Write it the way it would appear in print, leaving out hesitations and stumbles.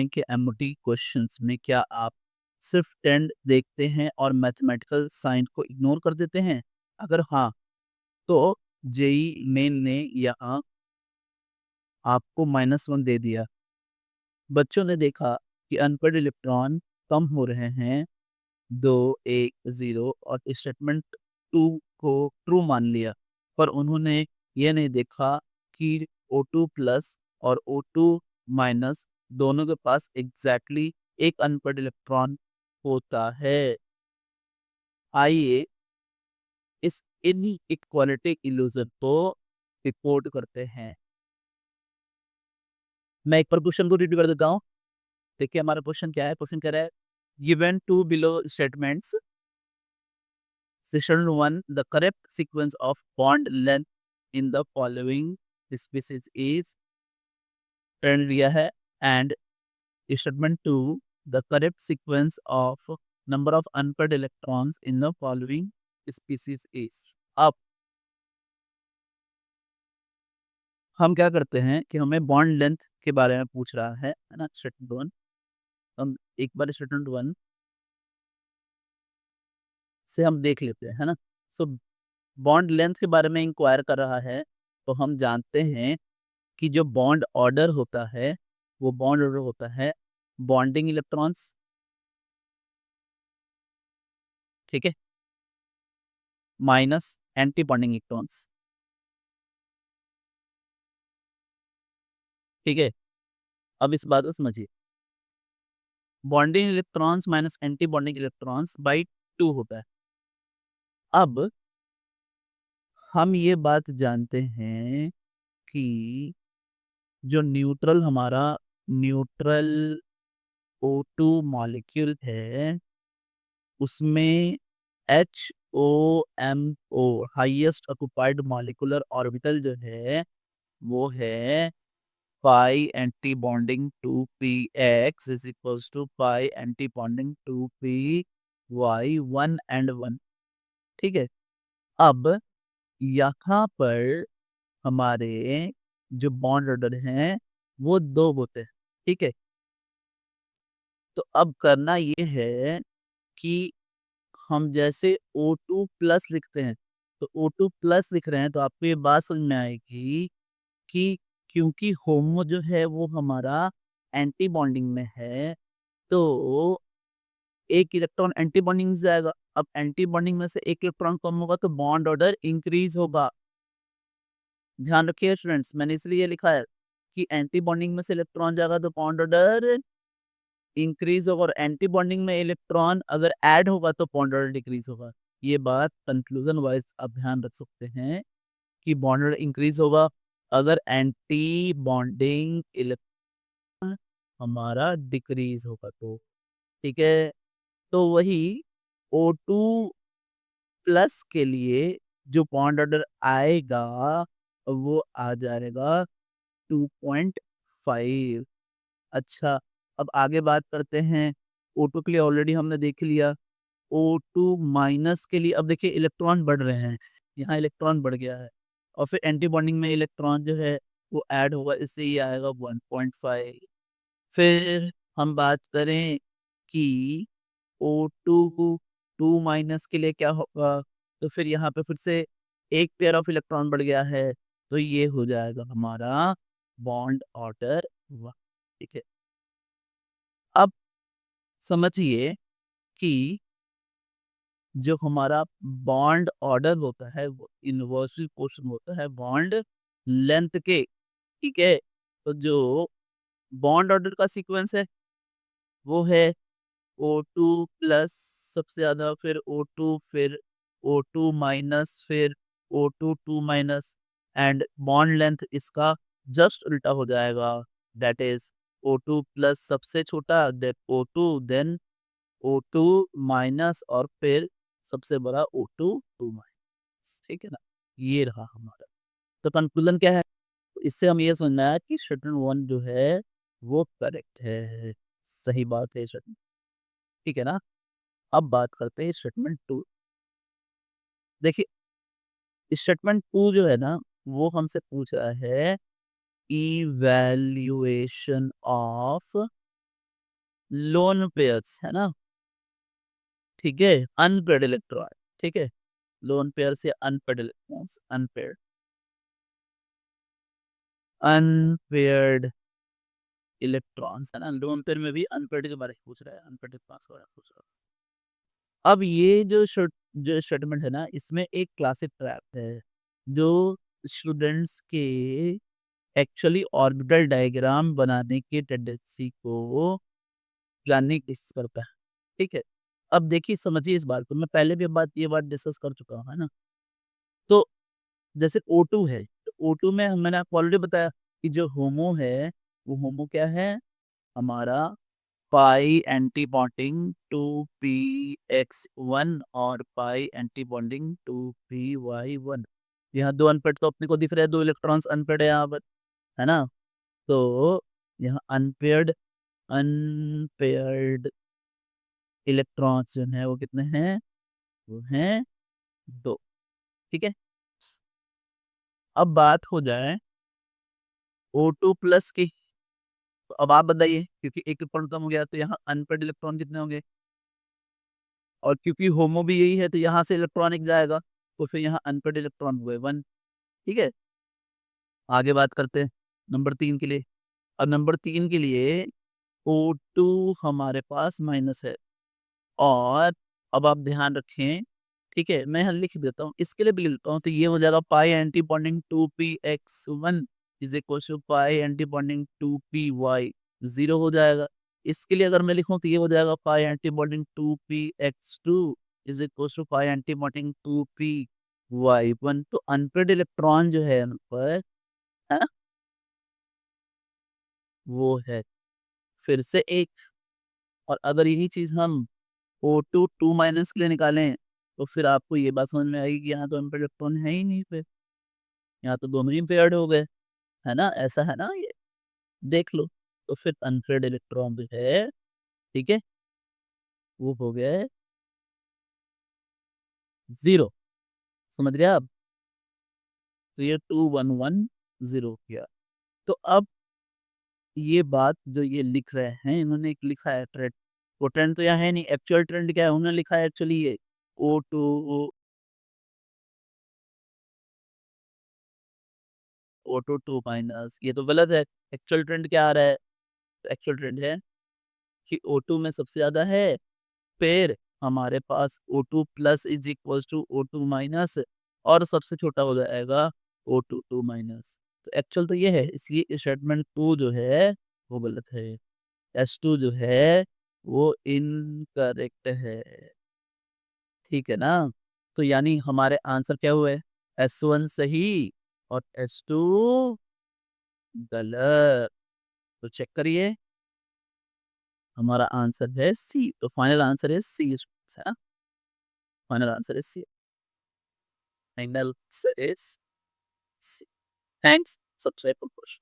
Bonding के MOT questions में क्या आप सिर्फ ट्रेंड देखते हैं और मैथमेटिकल साइन को इग्नोर कर देते हैं? अगर हाँ, तो जेईई मेन ने यहाँ आपको -1 दे दिया। बच्चों ने देखा कि अनपढ़ इलेक्ट्रॉन कम हो रहे हैं 2, 1, 0 और स्टेटमेंट 2 को ट्रू मान लिया। पर उन्होंने ये नहीं देखा कि O2 प्लस और O2 माइनस दोनों के पास एग्जैक्टली एक अनपढ़ इलेक्ट्रॉन होता है। आइए इस इनइक्वालिटी इल्यूजन को रिपोर्ट करते हैं। मैं एक बार क्वेश्चन को रीड कर देता हूँ। देखिए हमारा क्वेश्चन क्या है। क्वेश्चन कह रहा है given to below statements Section 1, the correct sequence of bond length in the following species is trend लिया है and statement 2, the correct sequence of number of unpaired electrons in the following species is। अब हम क्या करते हैं कि हमें bond length के बारे में पूछ रहा है ना। स्टेटमेंट 1 हम एक बार स्टेटमेंट 1 से हम देख लेते हैं, है ना। सो बॉन्ड लेंथ के बारे में इंक्वायर कर रहा है, तो हम जानते हैं कि जो बॉन्ड ऑर्डर होता है वो बॉन्ड ऑर्डर होता है बॉन्डिंग इलेक्ट्रॉन्स, ठीक है, माइनस एंटी बॉन्डिंग इलेक्ट्रॉन्स, ठीक है। अब इस बात को समझिए, bonding electrons minus anti bonding electrons by 2 होता है। अब हम ये बात जानते हैं कि जो न्यूट्रल O2 मॉलिक्यूल है उसमें HOMO highest occupied molecular orbital जो है वो है pi anti bonding 2px is equals to pi anti bonding 2py 1 and 1, ठीक है। अब यहाँ पर हमारे जो बॉन्ड ऑर्डर हैं वो 2 होते हैं, ठीक है। तो अब करना ये है कि हम जैसे O2 प्लस लिखते हैं, तो O2 प्लस लिख रहे हैं तो आपको ये बात समझ में आएगी कि क्योंकि होमो जो है वो हमारा एंटी बॉन्डिंग में है, तो एक इलेक्ट्रॉन एंटी बॉन्डिंग में जाएगा। अब एंटी बॉन्डिंग में से एक इलेक्ट्रॉन कम होगा तो बॉन्ड ऑर्डर इंक्रीज होगा। ध्यान रखिए स्टूडेंट्स, मैंने इसलिए लिखा है कि एंटी बॉन्डिंग में से इलेक्ट्रॉन जाएगा तो बॉन्ड ऑर्डर इंक्रीज होगा, और एंटी बॉन्डिंग में इलेक्ट्रॉन अगर ऐड होगा तो बॉन्ड ऑर्डर डिक्रीज होगा। ये बात कंक्लूजन वाइज आप ध्यान रख सकते हैं कि बॉन्ड ऑर्डर इंक्रीज होगा अगर एंटी बॉन्डिंग इलेक्ट्रॉन हमारा डिक्रीज होगा तो, ठीक है। तो वही O2 प्लस के लिए जो बॉन्ड ऑर्डर आएगा वो आ जाएगा 2.5। अच्छा, अब आगे बात करते हैं। O2 के लिए ऑलरेडी हमने देख लिया। O2 माइनस के लिए अब देखिए इलेक्ट्रॉन बढ़ रहे हैं, यहाँ इलेक्ट्रॉन बढ़ गया है और फिर एंटी बॉन्डिंग में इलेक्ट्रॉन जो है वो ऐड होगा, इससे ये आएगा 1.5। फिर हम बात करें कि O2 2 माइनस के लिए क्या होगा, तो फिर यहाँ पे फिर से एक पेयर ऑफ इलेक्ट्रॉन बढ़ गया है, तो ये हो जाएगा हमारा बॉन्ड ऑर्डर 1, ठीक है। अब समझिए कि जो हमारा बॉन्ड ऑर्डर होता है वो इन्वर्सली प्रोपोर्शनल होता है बॉन्ड लेंथ के, ठीक है। तो जो बॉन्ड ऑर्डर का सीक्वेंस है वो है O2 प्लस सबसे ज्यादा, फिर O2, फिर O2 माइनस, फिर O2 2 minus, and bond length इसका जस्ट उल्टा हो जाएगा। दैट इज O2 प्लस सबसे छोटा, then O2, then O2 minus और फिर सबसे बड़ा O2 2 माइनस, ठीक है ना। ये रहा हमारा। तो कंक्लूजन क्या है, तो इससे हम ये समझना है कि स्टेटमेंट 1 जो है वो करेक्ट है, सही बात है स्टेटमेंट, ठीक है ना। अब बात करते हैं स्टेटमेंट 2। देखिए स्टेटमेंट 2 जो है ना वो हमसे पूछ रहा है इवैल्यूएशन ऑफ लोन पेयर्स है ना, ठीक है, अनपेड इलेक्ट्रॉन, ठीक है, लोन पेयर से unpaid electrons, unpaid, unpaired electrons है ना, लोन पेयर में भी अनपेड के बारे में पूछ रहा है, अनपेड इलेक्ट्रॉन्स के बारे में पूछ रहा है। अब ये जो स्टेटमेंट है ना, इसमें एक क्लासिक ट्रैप है जो स्टूडेंट्स के एक्चुअली ऑर्बिटल डायग्राम बनाने की टेंडेंसी को जानने की कोशिश करता है, ठीक है। अब देखिए समझिए इस बात को, मैं पहले भी ये बात डिस्कस कर चुका हूँ, है ना। तो जैसे O2 है, तो O2 में मैंने आपको ऑलरेडी बताया कि जो होमो है, वो होमो क्या है हमारा, पाई एंटी बॉन्डिंग टू PX1 और पाई एंटी बॉन्डिंग टू PY1। यहाँ दो अनपेड तो अपने को दिख रहे हैं, दो इलेक्ट्रॉन्स अनपेड है यहाँ पर, है ना। तो यहाँ अनपेयर्ड इलेक्ट्रॉन्स जो है वो कितने हैं, वो हैं दो, ठीक है। अब बात हो जाए O2 प्लस की, तो अब आप बताइए, क्योंकि एक इलेक्ट्रॉन कम हो गया तो यहाँ अनपेड इलेक्ट्रॉन कितने होंगे, और क्योंकि होमो भी यही है तो यहाँ से इलेक्ट्रॉनिक जाएगा, तो फिर यहाँ अनपेड इलेक्ट्रॉन हुए 1, ठीक है। आगे बात करते हैं नंबर 3 के लिए। अब नंबर 3 के लिए O2 हमारे पास माइनस है, और अब आप ध्यान रखें, ठीक है, मैं यहाँ लिख देता हूँ, इसके लिए भी लिख देता हूँ, तो ये हो जाएगा pi anti bonding two PX1 is equal to pi anti bonding two PY, 0 हो जाएगा। इसके लिए अगर मैं लिखूं तो ये हो जाएगा pi anti bonding two PX2 is equal to pi anti bonding two PY1। तो अनपेड इलेक्ट्रॉन जो है यहाँ पर, है ना, वो है फिर से एक। और अगर यही चीज हम O2 2 माइनस के लिए निकालें, तो फिर आपको ये बात समझ में आएगी कि यहाँ तो अनपेड इलेक्ट्रॉन है ही नहीं, फिर यहाँ तो दोनों ही पेयर्ड हो गए, है ना, ऐसा है ना ये, देख लो। तो फिर अनपेयर्ड इलेक्ट्रॉन जो है, ठीक है, वो हो गया है 0, समझ गया आप। तो ये 2 1 1 0 किया। तो अब ये बात जो ये लिख रहे हैं, इन्होंने एक लिखा है ट्रेंड, वो ट्रेंड तो यहाँ है नहीं, एक्चुअल ट्रेंड क्या है उन्होंने लिखा है, एक्चुअली ये O2 माइनस, ये तो गलत है। एक्चुअल ट्रेंड क्या आ रहा है, एक्चुअल ट्रेंड है कि O2 में सबसे ज्यादा है, फिर हमारे पास O2 plus is equal to O2 minus, और सबसे छोटा हो जाएगा O2 माइनस। तो एक्चुअल तो ये है, इसलिए स्टेटमेंट 2 जो है वो गलत है, S2 जो है वो इनकरेक्ट है, ठीक है ना। तो यानी हमारे आंसर क्या हुए, S1 सही और S2 गलत। तो चेक करिए, हमारा आंसर है सी, तो फाइनल आंसर है सी, है ना, फाइनल आंसर है C, final answer is C. Thanks, subscribe करो।